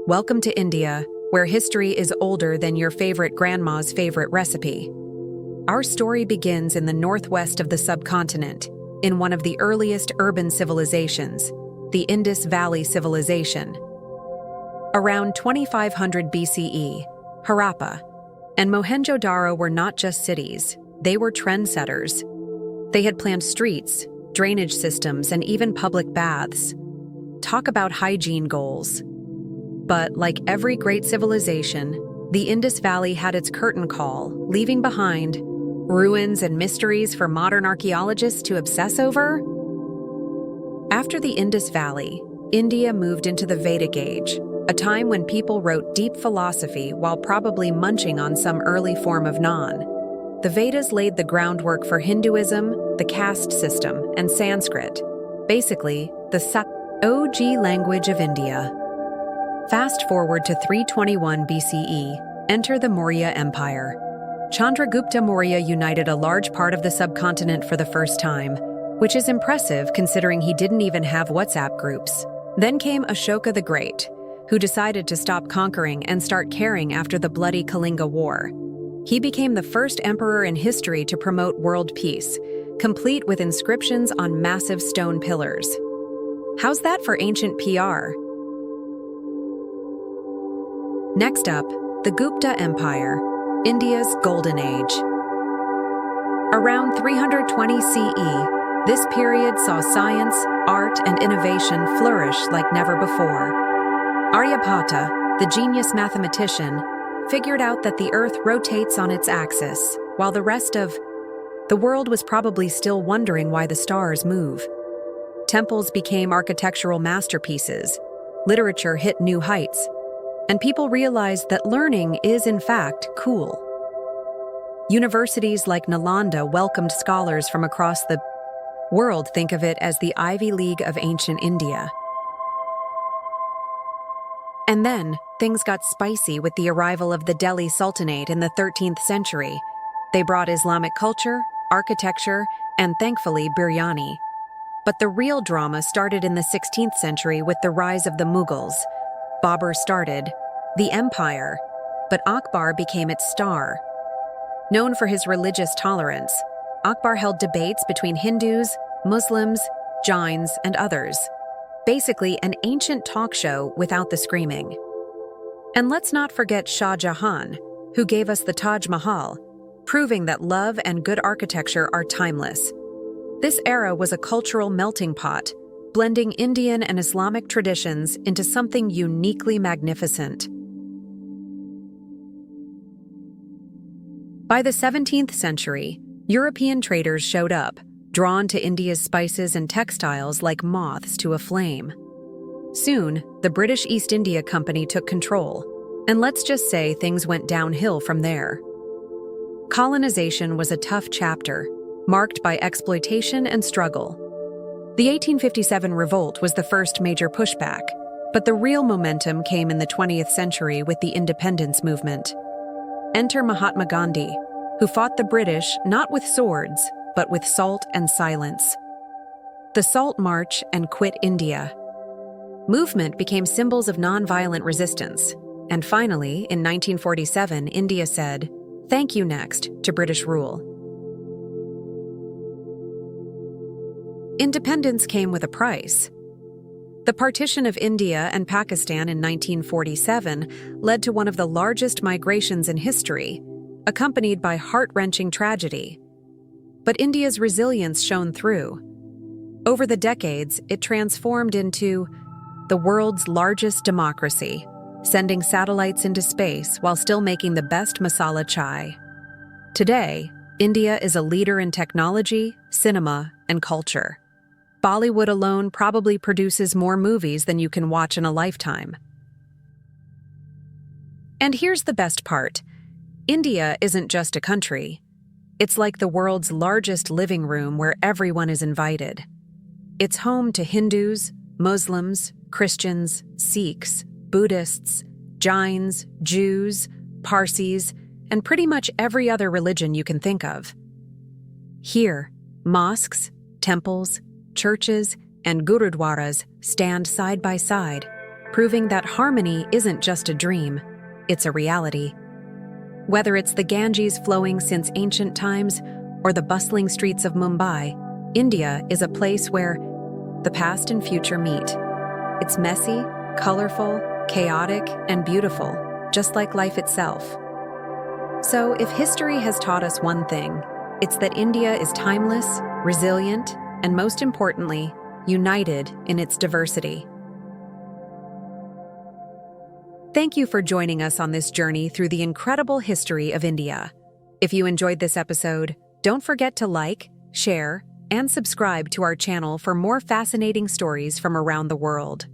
Welcome to India, where history is older than your favorite grandma's favorite recipe. Our story begins in the northwest of the subcontinent, in one of the earliest urban civilizations, the Indus Valley civilization. Around 2500 BCE, Harappa and Mohenjo-daro were not just cities, they were trendsetters. They had planned streets, drainage systems, and even public baths. Talk about hygiene goals. But like every great civilization, the Indus Valley had its curtain call, leaving behind ruins and mysteries for modern archaeologists to obsess over. After the Indus Valley, India moved into the Vedic Age, a time when people wrote deep philosophy while probably munching on some early form of naan. The Vedas laid the groundwork for Hinduism, the caste system, and Sanskrit, basically the OG language of India. Fast forward to 321 BCE, enter the Maurya Empire. Chandragupta Maurya united a large part of the subcontinent for the first time, which is impressive considering he didn't even have WhatsApp groups. Then came Ashoka the Great, who decided to stop conquering and start caring after the bloody Kalinga War. He became the first emperor in history to promote world peace, complete with inscriptions on massive stone pillars. How's that for ancient PR? Next up, the Gupta Empire, India's golden age. Around 320 CE, this period saw science, art, and innovation flourish like never before. Aryabhata, the genius mathematician, figured out that the Earth rotates on its axis, while the rest of the world was probably still wondering why the stars move. Temples became architectural masterpieces, literature hit new heights, and people realized that learning is, in fact, cool. Universities like Nalanda welcomed scholars from across the world. Think of it as the Ivy League of ancient India. And then, things got spicy with the arrival of the Delhi Sultanate in the 13th century. They brought Islamic culture, architecture, and thankfully, biryani. But the real drama started in the 16th century with the rise of the Mughals. Babur started the empire, but Akbar became its star. Known for his religious tolerance, Akbar held debates between Hindus, Muslims, Jains, and others. Basically, an ancient talk show without the screaming. And let's not forget Shah Jahan, who gave us the Taj Mahal, proving that love and good architecture are timeless. This era was a cultural melting pot, blending Indian and Islamic traditions into something uniquely magnificent. By the 17th century, European traders showed up, drawn to India's spices and textiles like moths to a flame. Soon, the British East India Company took control, and let's just say things went downhill from there. Colonization was a tough chapter, marked by exploitation and struggle. The 1857 revolt was the first major pushback, but the real momentum came in the 20th century with the independence movement. Enter Mahatma Gandhi, who fought the British not with swords, but with salt and silence. The Salt March and Quit India movement became symbols of nonviolent resistance, and finally, in 1947, India said, "Thank you next," to British rule. Independence came with a price. The partition of India and Pakistan in 1947 led to one of the largest migrations in history, accompanied by heart-wrenching tragedy. But India's resilience shone through. Over the decades, it transformed into the world's largest democracy, sending satellites into space while still making the best masala chai. Today, India is a leader in technology, cinema, and culture. Bollywood alone probably produces more movies than you can watch in a lifetime. And here's the best part. India isn't just a country. It's like the world's largest living room where everyone is invited. It's home to Hindus, Muslims, Christians, Sikhs, Buddhists, Jains, Jews, Parsis, and pretty much every other religion you can think of. Here, mosques, temples, churches, and gurudwaras stand side by side, proving that harmony isn't just a dream, it's a reality. Whether it's the Ganges flowing since ancient times or the bustling streets of Mumbai, India is a place where the past and future meet. It's messy, colorful, chaotic, and beautiful, just like life itself. So, if history has taught us one thing, it's that India is timeless, resilient, and most importantly, united in its diversity. Thank you for joining us on this journey through the incredible history of India. If you enjoyed this episode, don't forget to like, share, and subscribe to our channel for more fascinating stories from around the world.